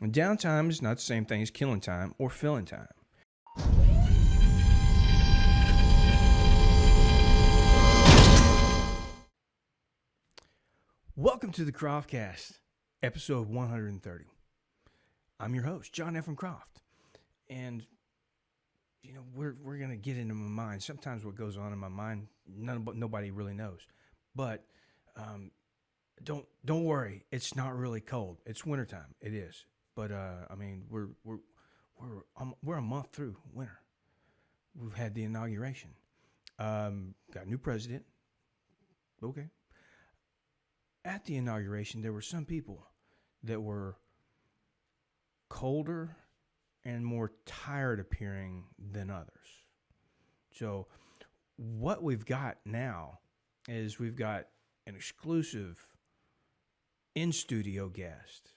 And downtime is not the same thing as killing time or filling time. Welcome to the CroftCast, episode 130. I'm your host, John F. Croft, and we're gonna get into my mind. Sometimes what goes on in my mind, nobody really knows. But don't worry, it's not really cold. It's wintertime. It is, but we're a month through winter. We've had the inauguration. Got a new president. Okay. At the inauguration, there were some people that were colder and more tired appearing than others. So what we've got now is we've got an exclusive in-studio guest.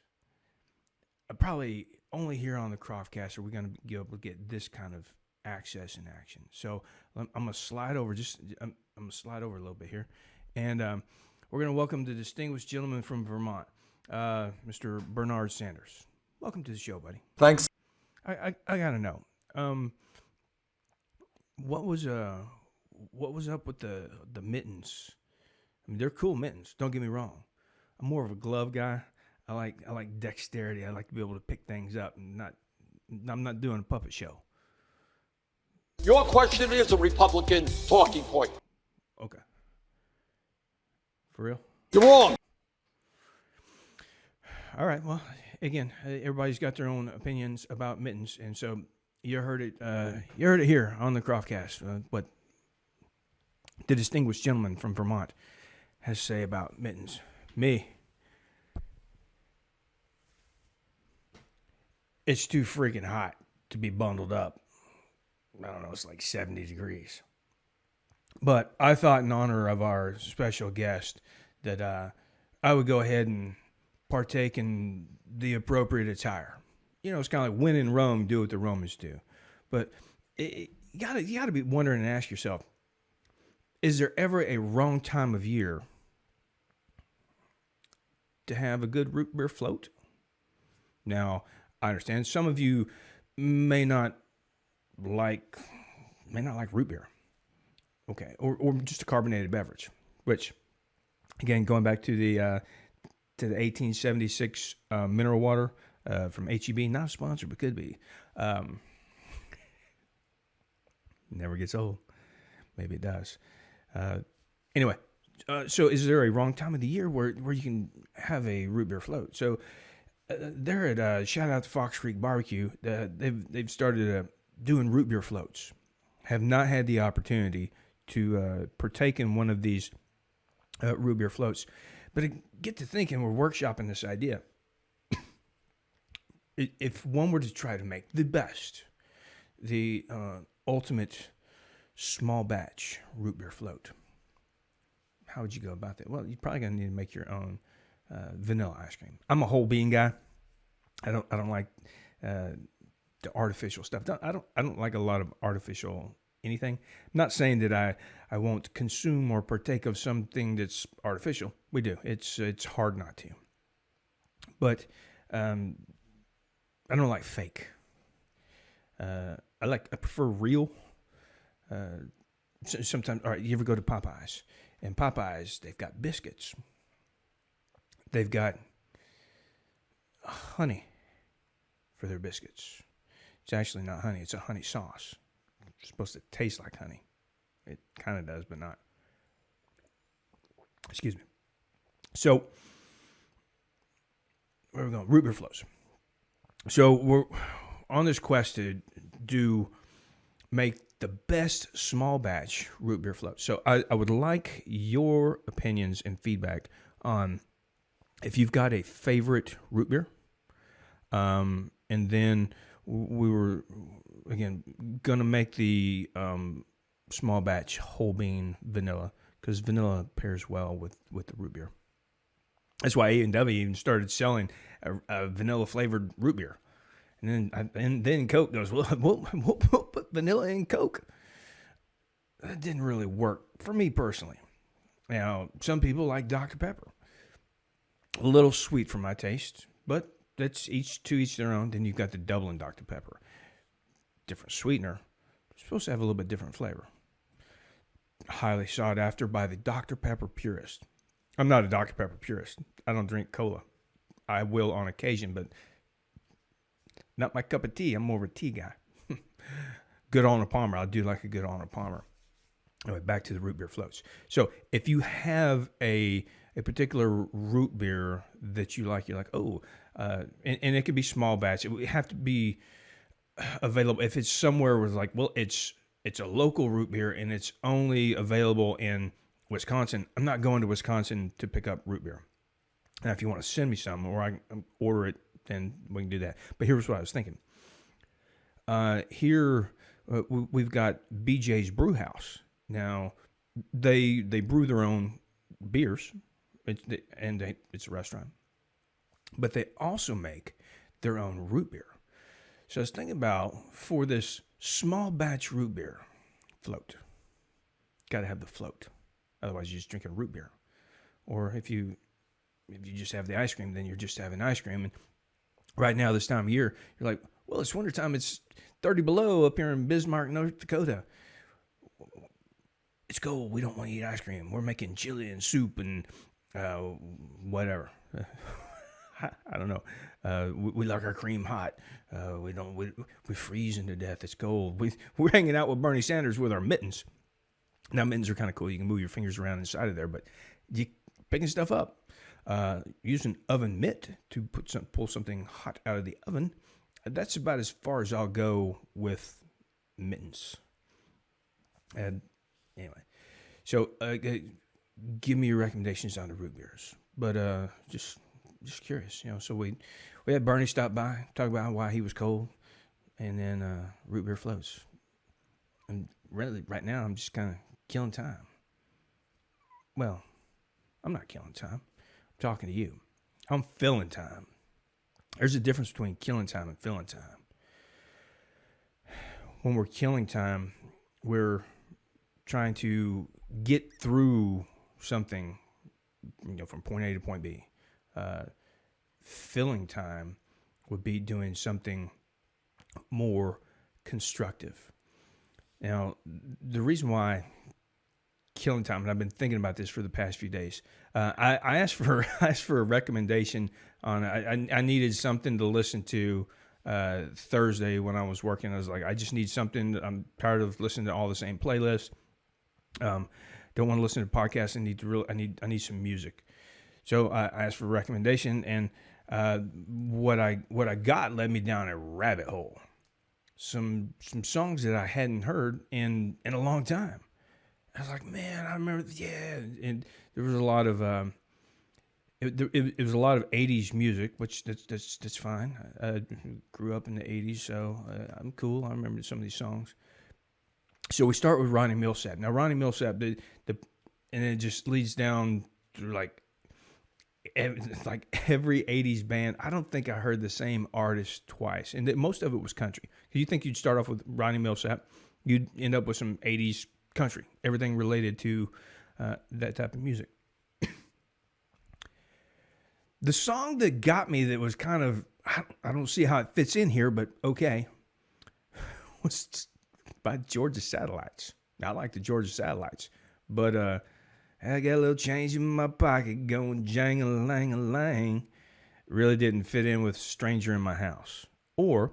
Probably only here on the CroftCast are we going to be able to get this kind of access and action. So I'm going to slide over I'm going to slide over a little bit here. And we're going to welcome the distinguished gentleman from Vermont, Mr. Bernard Sanders. Welcome to the show, buddy. Thanks. I got to know, what was up with the mittens? I mean, they're cool mittens. Don't get me wrong. I'm more of a glove guy. I like dexterity. I like to be able to pick things up, and I'm not doing a puppet show. Your question is a Republican talking point. Okay. For real? You're wrong. All right. Well, again, everybody's got their own opinions about mittens, and so you heard it. You heard it here on the CroftCast. What the distinguished gentleman from Vermont has to say about mittens. Me. It's too freaking hot to be bundled up. I don't know. It's like 70 degrees. But I thought, in honor of our special guest, that I would go ahead and partake in the appropriate attire. It's kind of like when in Rome, do what the Romans do. But you gotta be wondering and ask yourself, is there ever a wrong time of year to have a good root beer float? Now, I understand some of you may not like root beer. Okay, or just a carbonated beverage, which, again, going back to the 1876 mineral water from H-E-B, not a sponsor, but could be. Never gets old. Maybe it does. Anyway, so is there a wrong time of the year where you can have a root beer float? So they're at shout out to Fox Creek Barbecue. They've started doing root beer floats. Have not had the opportunity to partake in one of these root beer floats. But I get to thinking, we're workshopping this idea. If one were to try to make the best, the ultimate small batch root beer float, how would you go about that? Well, you're probably going to need to make your own vanilla ice cream. I'm a whole bean guy. I don't like the artificial stuff. I don't like a lot of artificial anything. I'm not saying that I won't consume or partake of something that's artificial. We do. It's hard not to. But I don't like fake. I prefer real. Sometimes, all right, you ever go to Popeyes? And Popeyes, they've got biscuits. They've got honey for their biscuits. It's actually not honey. It's a honey sauce. It's supposed to taste like honey. It kind of does, but not. Excuse me. So, where are we going? Root beer floats. So, we're on this quest to make the best small batch root beer float. So, I would like your opinions and feedback on if you've got a favorite root beer. And then we were, again, going to make the small batch whole bean vanilla, because vanilla pairs well with the root beer. That's why A&W even started selling a vanilla flavored root beer. And then Coke goes, well, we'll put vanilla in Coke. That didn't really work for me personally. Now, some people like Dr. Pepper. A little sweet for my taste, but that's to each their own. Then you've got the Dublin Dr. Pepper. Different sweetener. It's supposed to have a little bit different flavor. Highly sought after by the Dr. Pepper purist. I'm not a Dr. Pepper purist. I don't drink cola. I will on occasion, but not my cup of tea. I'm more of a tea guy. Good Arnold Palmer. I do like a good Arnold Palmer. Anyway, back to the root beer floats. So if you have a particular root beer that you like, you're like, and it could be small batch. It would have to be available. If it's somewhere where like, well, it's a local root beer and it's only available in Wisconsin, I'm not going to Wisconsin to pick up root beer. Now, if you want to send me some or I can order it, then we can do that. But here's what I was thinking. We've got BJ's Brew House. Now, they brew their own beers, it's a restaurant. But they also make their own root beer. So I was thinking about, for this small batch root beer float, got to have the float. Otherwise, you're just drinking root beer. Or if you just have the ice cream, then you're just having ice cream. And right now, this time of year, you're like, well, it's wintertime. It's 30 below up here in Bismarck, North Dakota. It's cold. We don't want to eat ice cream. We're making chili and soup and whatever. I don't know. We like our cream hot. We freezing to death. It's cold. We're hanging out with Bernie Sanders with our mittens. Now, mittens are kind of cool. You can move your fingers around inside of there, but you picking stuff up. Use an oven mitt to pull something hot out of the oven. That's about as far as I'll go with mittens. And anyway, so give me your recommendations on the root beers. But just curious, So we had Bernie stop by, talk about why he was cold, and then root beer floats. And really, right now, I'm just kind of killing time. Well, I'm not killing time. I'm talking to you. I'm filling time. There's a difference between killing time and filling time. When we're killing time, we're trying to get through something, from point A to point B. Filling time would be doing something more constructive. Now, the reason why killing time, and I've been thinking about this for the past few days. I asked for a recommendation on. I needed something to listen to Thursday when I was working. I was like, I just need something. I'm tired of listening to all the same playlists. Don't want to listen to podcasts. I need some music. So I asked for a recommendation, and what I got led me down a rabbit hole. Some songs that I hadn't heard in a long time. I was like, man, I remember, and there was a lot of it was a lot of 80s music, which that's fine. I grew up in the 80s, so I'm cool. I remember some of these songs. So we start with Ronnie Milsap. Now, Ronnie Milsap, and it just leads down through like every 80s band. I don't think I heard the same artist twice, and most of it was country. You think you'd start off with Ronnie Milsap, you'd end up with some 80s country, everything related to that type of music. The song that got me that was kind of, I don't see how it fits in here, but okay, was by Georgia Satellites. I like the Georgia Satellites, but I got a little change in my pocket going jang-a-lang-a-lang. Really didn't fit in with Stranger in My House. Or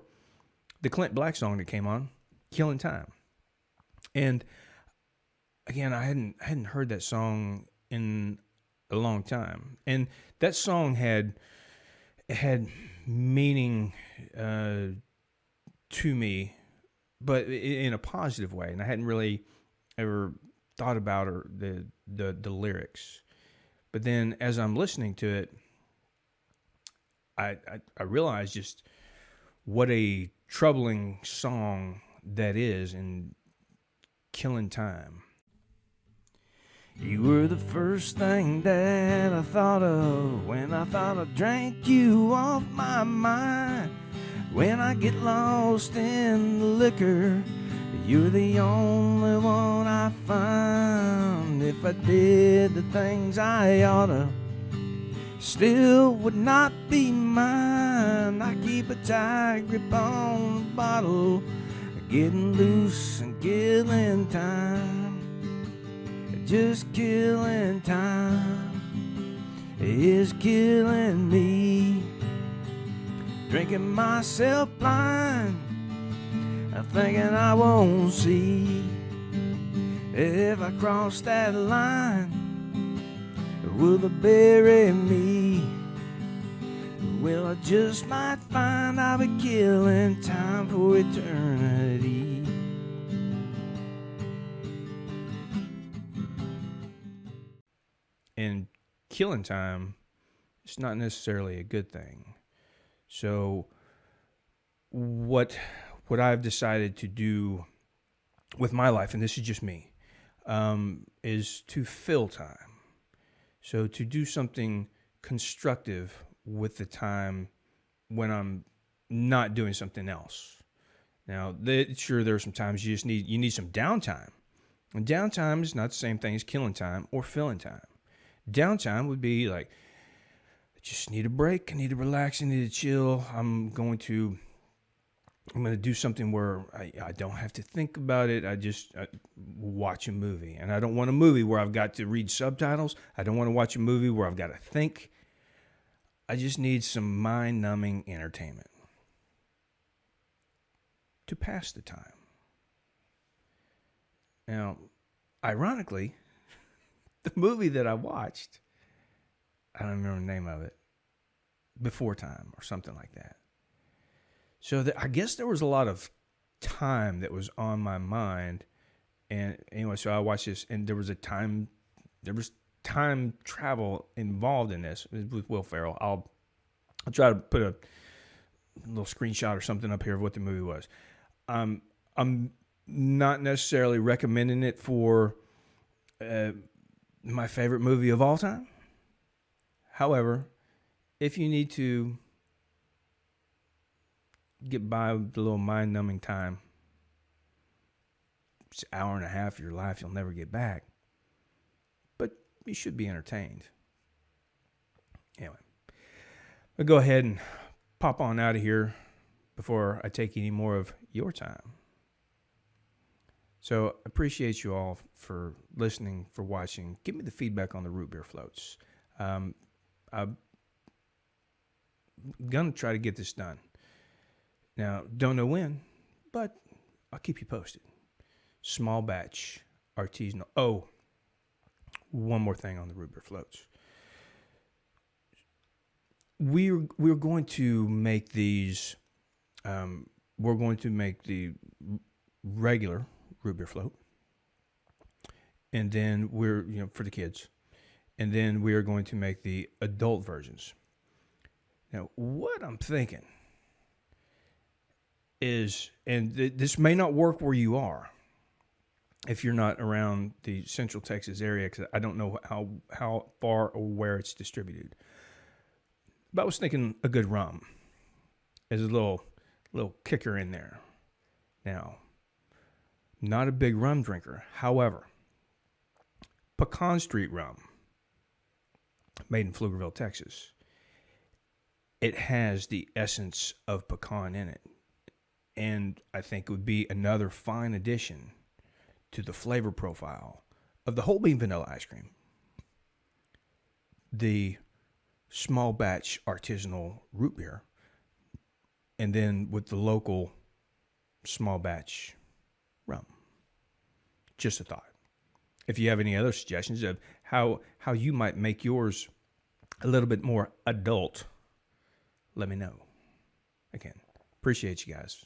the Clint Black song that came on, Killing Time. And again, I hadn't heard that song in a long time. And that song had meaning to me, but in a positive way. And I hadn't really ever thought about the lyrics. But then as I'm listening to it, I realized just what a troubling song that is in Killing Time. You were the first thing that I thought of when I thought I drank you off my mind. When I get lost in the liquor, you're the only one I find. If I did the things I oughta, still would not be mine. I keep a tight grip on the bottle, getting loose and killing time. Just killing time is killing me. Drinking myself blind, I'm thinking I won't see. If I cross that line, will they bury me? Well, I just might find I'll be killing time for eternity. And killing time is not necessarily a good thing. So what I've decided to do with my life, and this is just me, is to fill time. So to do something constructive with the time when I'm not doing something else. Now, sure, there are some times you need some downtime. And downtime is not the same thing as killing time or filling time. Downtime would be like, I just need a break, I need to relax, I need to chill. I'm going to do something where I don't have to think about it. I watch a movie. And I don't want a movie where I've got to read subtitles. I don't want to watch a movie where I've got to think. I just need some mind-numbing entertainment to pass the time. Now, ironically, the movie that I watched, I don't remember the name of it, Before Time or something like that. So I guess there was a lot of time that was on my mind. And anyway, so I watched this, and there was time travel involved in this with Will Ferrell. I'll try to put a little screenshot or something up here of what the movie was. I'm not necessarily recommending it for my favorite movie of all time. However, if you need to get by with a little mind-numbing time, it's an hour and a half of your life you'll never get back, but you should be entertained. Anyway, I'll go ahead and pop on out of here before I take any more of your time. So I appreciate you all for listening, for watching. Give me the feedback on the root beer floats. I'm going to try to get this done. Now, don't know when, but I'll keep you posted. Small batch, artisanal. Oh, one more thing on the root beer floats. We're going to make these. We're going to make the regular root beer float, and then we're for the kids, and then we are going to make the adult versions. Now, what I'm thinking is, and this may not work where you are if you're not around the Central Texas area, because I don't know how far or where it's distributed. But I was thinking a good rum as a little kicker in there. Now, not a big rum drinker. However, Pecan Street rum, made in Pflugerville, Texas, it has the essence of pecan in it. And I think it would be another fine addition to the flavor profile of the whole bean vanilla ice cream. The small batch artisanal root beer, and then with the local small batch rum. Just a thought. If you have any other suggestions of how you might make yours a little bit more adult, let me know. Again, appreciate you guys.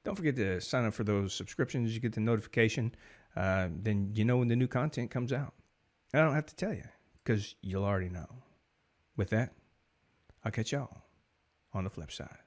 Don't forget to sign up for those subscriptions. You get the notification. Then you know when the new content comes out. I don't have to tell you because you'll already know. With that, I'll catch y'all on the flip side.